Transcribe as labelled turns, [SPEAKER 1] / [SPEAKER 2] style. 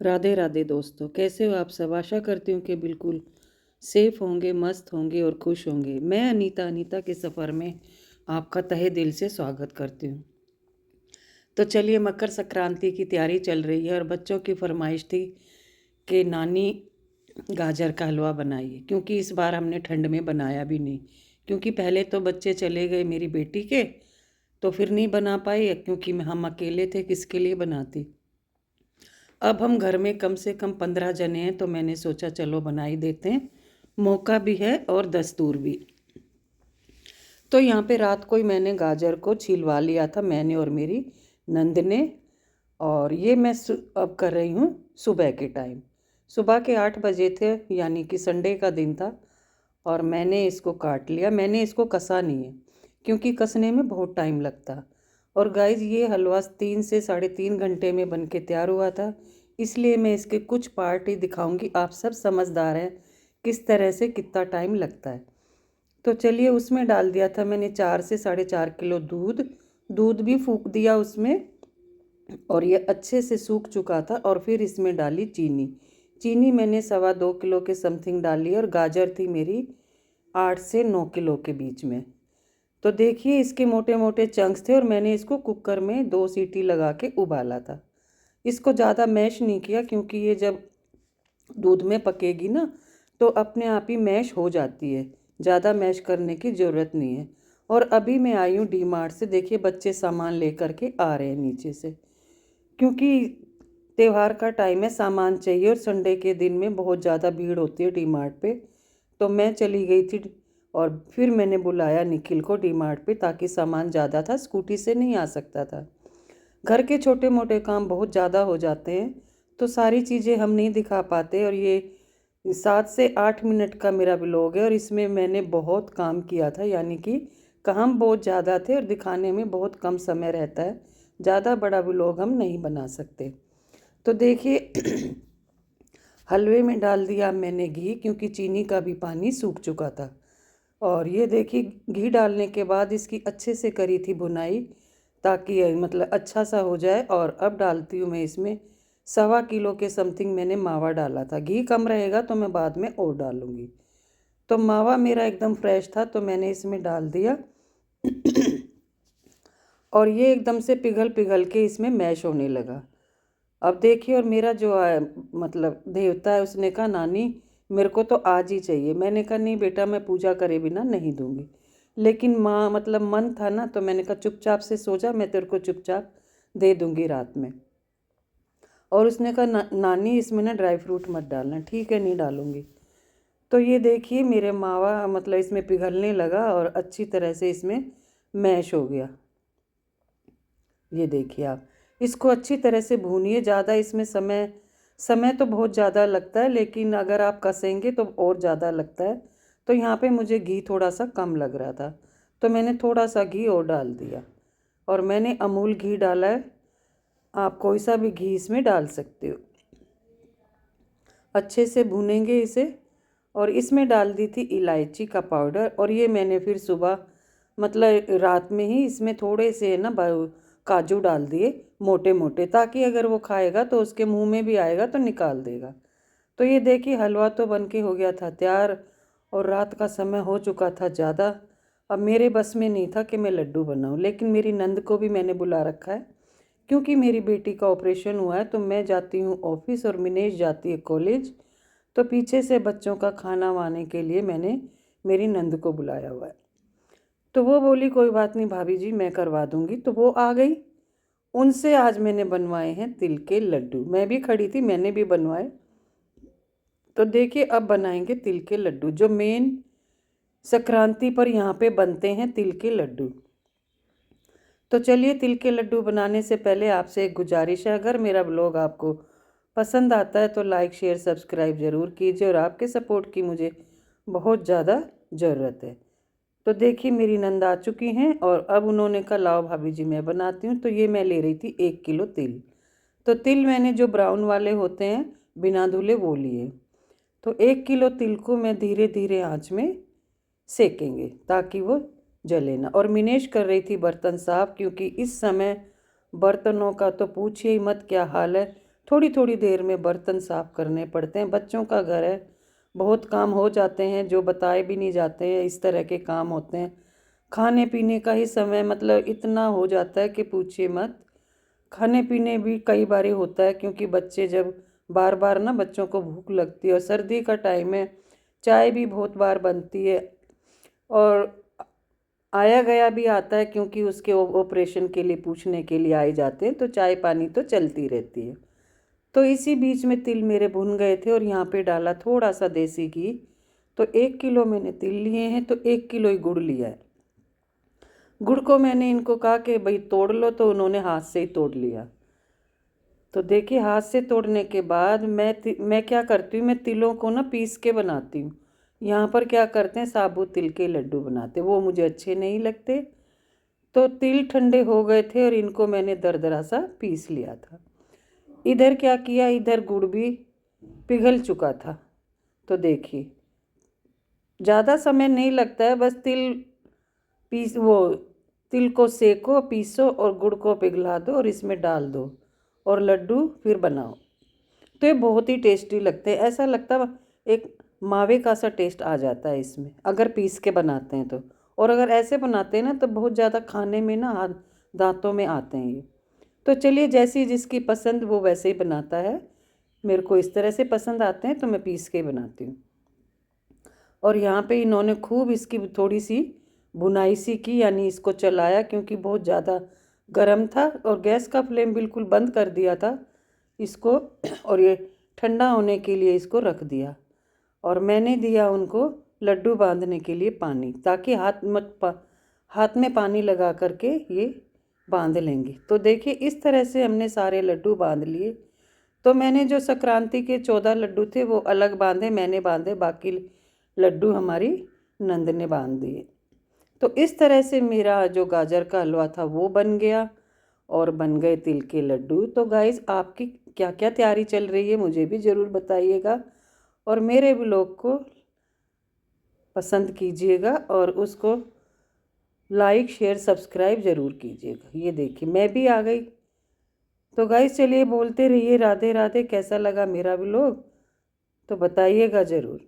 [SPEAKER 1] राधे राधे दोस्तों, कैसे हो आप सब। आशा करती हूँ कि बिल्कुल सेफ होंगे, मस्त होंगे और खुश होंगे। मैं अनीता के सफ़र में आपका तहे दिल से स्वागत करती हूँ। तो चलिए, मकर संक्रांति की तैयारी चल रही है और बच्चों की फरमाइश थी कि नानी गाजर का हलवा बनाइए, क्योंकि इस बार हमने ठंड में बनाया भी नहीं। क्योंकि पहले तो बच्चे चले गए मेरी बेटी के, तो फिर नहीं बना पाए, क्योंकि हम अकेले थे, किसके लिए बनाती। अब हम घर में कम से कम 15 जने हैं, तो मैंने सोचा चलो बना ही देते हैं, मौका भी है और दस्तूर भी। तो यहाँ पे रात को ही मैंने गाजर को छिलवा लिया था, मैंने और मेरी नंद ने। और ये मैं अब कर रही हूँ सुबह के टाइम। सुबह के 8 बजे थे, यानी कि संडे का दिन था। और मैंने इसको काट लिया। मैंने इसको कसा नहीं है, क्योंकि कसने में बहुत टाइम लगता। और गाइज, ये हलवा 3 से 3.5 घंटे में बन के तैयार हुआ था। इसलिए मैं इसके कुछ पार्ट ही दिखाऊंगी। आप सब समझदार हैं किस तरह से कितना टाइम लगता है। तो चलिए, उसमें डाल दिया था मैंने 4 से 4.5 किलो दूध। दूध भी फूंक दिया उसमें, और ये अच्छे से सूख चुका था। और फिर इसमें डाली चीनी। चीनी मैंने 2.25 किलो के समथिंग डाली, और गाजर थी मेरी 8 से 9 किलो के बीच में। तो देखिए, इसके मोटे मोटे चंक्स थे, और मैंने इसको कुकर में 2 सीटी लगा के उबाला था। इसको ज़्यादा मैश नहीं किया, क्योंकि ये जब दूध में पकेगी ना, तो अपने आप ही मैश हो जाती है। ज़्यादा मैश करने की ज़रूरत नहीं है। और अभी मैं आई हूँ डी मार्ट से। देखिए, बच्चे सामान लेकर के आ रहे हैं नीचे से, क्योंकि त्यौहार का टाइम है, सामान चाहिए। और संडे के दिन में बहुत ज़्यादा भीड़ होती है डी मार्ट पे। तो मैं चली गई थी, और फिर मैंने बुलाया निखिल को डी मार्ट पे, ताकि सामान ज़्यादा था, स्कूटी से नहीं आ सकता था। घर के छोटे मोटे काम बहुत ज़्यादा हो जाते हैं, तो सारी चीज़ें हम नहीं दिखा पाते। और ये 7 से 8 मिनट का मेरा व्लॉग है, और इसमें मैंने बहुत काम किया था, यानी कि काम बहुत ज़्यादा थे और दिखाने में बहुत कम समय रहता है। ज़्यादा बड़ा व्लॉग हम नहीं बना सकते। तो देखिए, हलवे में डाल दिया मैंने घी, क्योंकि चीनी का भी पानी सूख चुका था। और ये देखिए, घी डालने के बाद इसकी अच्छे से करी थी भुनाई, ताकि मतलब अच्छा सा हो जाए। और अब डालती हूँ मैं इसमें 1.25 किलो के समथिंग मैंने मावा डाला था। घी कम रहेगा तो मैं बाद में और डालूँगी। तो मावा मेरा एकदम फ्रेश था, तो मैंने इसमें डाल दिया। और ये एकदम से पिघल पिघल के इसमें मैश होने लगा। अब देखिए, और मेरा जो मतलब देवता है, उसने कहा नानी मेरे को तो आज ही चाहिए। मैंने कहा नहीं बेटा, मैं पूजा करे बिना नहीं दूंगी। लेकिन माँ मतलब मन था ना, तो मैंने कहा चुपचाप से सो जा, मैं तेरे को चुपचाप दे दूंगी रात में। और उसने कहा नानी इसमें ना ड्राई फ्रूट मत डालना। ठीक है, नहीं डालूंगी। तो ये देखिए, मेरे मावा मतलब इसमें पिघलने लगा, और अच्छी तरह से इसमें मैश हो गया। ये देखिए, आप इसको अच्छी तरह से भूनिए। ज़्यादा इसमें समय समय तो बहुत ज़्यादा लगता है, लेकिन अगर आप कसेंगे तो और ज़्यादा लगता है। तो यहाँ पे मुझे घी थोड़ा सा कम लग रहा था, तो मैंने थोड़ा सा घी और डाल दिया। और मैंने अमूल घी डाला है, आप कोई सा भी घी इसमें डाल सकते हो। अच्छे से भूनेंगे इसे। और इसमें डाल दी थी इलायची का पाउडर। और ये मैंने फिर सुबह मतलब रात में ही इसमें थोड़े से ना काजू डाल दिए, मोटे मोटे, ताकि अगर वो खाएगा तो उसके मुंह में भी आएगा तो निकाल देगा। तो ये देखिए, हलवा तो बन के हो गया था तैयार, और रात का समय हो चुका था ज़्यादा। अब मेरे बस में नहीं था कि मैं लड्डू बनाऊं, लेकिन मेरी नंद को भी मैंने बुला रखा है, क्योंकि मेरी बेटी का ऑपरेशन हुआ है। तो मैं जाती हूँ ऑफिस, और मिनेश जाती है कॉलेज। तो पीछे से बच्चों का खाना वाने के लिए मैंने मेरी नंद को बुलाया हुआ है। तो वो बोली कोई बात नहीं भाभी जी, मैं करवा दूंगी। तो वो आ गई। उनसे आज मैंने बनवाए हैं तिल के लड्डू। मैं भी खड़ी थी, मैंने भी बनवाए। तो देखिए, अब बनाएंगे तिल के लड्डू, जो मेन संक्रांति पर यहाँ पे बनते हैं तिल के लड्डू। तो चलिए, तिल के लड्डू बनाने से पहले आपसे एक गुजारिश है, अगर मेरा ब्लॉग आपको पसंद आता है तो लाइक शेयर सब्सक्राइब ज़रूर कीजिए। और आपके सपोर्ट की मुझे बहुत ज़्यादा ज़रूरत है। तो देखिए, मेरी नंद आ चुकी हैं, और अब उन्होंने कहा लाओ भाभी जी मैं बनाती हूँ। तो ये मैं ले रही थी 1 किलो तिल। तो तिल मैंने जो ब्राउन वाले होते हैं बिना धुले वो लिए। तो 1 किलो तिल को मैं धीरे धीरे आंच में सेकेंगे, ताकि वो जले ना। और मिनेश कर रही थी बर्तन साफ, क्योंकि इस समय बर्तनों का तो पूछिए ही मत क्या हाल है। थोड़ी थोड़ी देर में बर्तन साफ़ करने पड़ते हैं। बच्चों का घर है, बहुत काम हो जाते हैं जो बताए भी नहीं जाते हैं, इस तरह के काम होते हैं। खाने पीने का ही समय मतलब इतना हो जाता है कि पूछिए मत। खाने पीने भी कई बार होता है, क्योंकि बच्चे जब बार बार ना, बच्चों को भूख लगती है और सर्दी का टाइम है, चाय भी बहुत बार बनती है। और आया गया भी आता है, क्योंकि उसके ऑपरेशन के लिए पूछने के लिए आए जाते हैं, तो चाय पानी तो चलती रहती है। तो इसी बीच में तिल मेरे भुन गए थे और यहाँ पे डाला थोड़ा सा देसी घी। तो 1 किलो मैंने तिल लिए हैं, तो 1 किलो ही गुड़ लिया है। गुड़ को मैंने इनको कहा कि भाई तोड़ लो, तो उन्होंने हाथ से ही तोड़ लिया। तो देखिए, हाथ से तोड़ने के बाद मैं क्या करती हूँ, मैं तिलों को ना पीस के बनाती हूँ। यहाँ पर क्या करते हैं, साबुत तिल के लड्डू बनाते, वो मुझे अच्छे नहीं लगते। तो तिल ठंडे हो गए थे और इनको मैंने दरदरा सा पीस लिया था। इधर क्या किया, इधर गुड़ भी पिघल चुका था। तो देखिए, ज़्यादा समय नहीं लगता है, बस तिल को सेको, पीसो और गुड़ को पिघला दो और इसमें डाल दो और लड्डू फिर बनाओ। तो ये बहुत ही टेस्टी लगते हैं, ऐसा लगता है एक मावे का सा टेस्ट आ जाता है इसमें, अगर पीस के बनाते हैं तो। और अगर ऐसे बनाते हैं ना, तो बहुत ज़्यादा खाने में ना हाथ दांतों में आते हैं ये। तो चलिए, जैसी जिसकी पसंद वो वैसे ही बनाता है। मेरे को इस तरह से पसंद आते हैं तो मैं पीस के बनाती हूँ। और यहाँ पे इन्होंने खूब इसकी थोड़ी सी भुनाई सी की, यानी इसको चलाया, क्योंकि बहुत ज़्यादा गर्म था, और गैस का फ्लेम बिल्कुल बंद कर दिया था इसको। और ये ठंडा होने के लिए इसको रख दिया। और मैंने दिया उनको लड्डू बांधने के लिए पानी, ताकि हाथ में पानी लगा करके ये बांध लेंगे। तो देखिए, इस तरह से हमने सारे लड्डू बांध लिए। तो मैंने जो संक्रांति के 14 लड्डू थे वो अलग बांधे, मैंने बांधे, बाकी लड्डू हमारी नंद ने बांध दिए। तो इस तरह से मेरा जो गाजर का हलवा था वो बन गया और बन गए तिल के लड्डू। तो गाइस, आपकी क्या क्या तैयारी चल रही है मुझे भी ज़रूर बताइएगा, और मेरे ब्लॉग को पसंद कीजिएगा और उसको लाइक शेयर सब्सक्राइब ज़रूर कीजिएगा। ये देखिए, मैं भी आ गई। तो गाइस, चलिए बोलते रहिए राधे राधे। कैसा लगा मेरा ब्लॉग तो बताइएगा ज़रूर।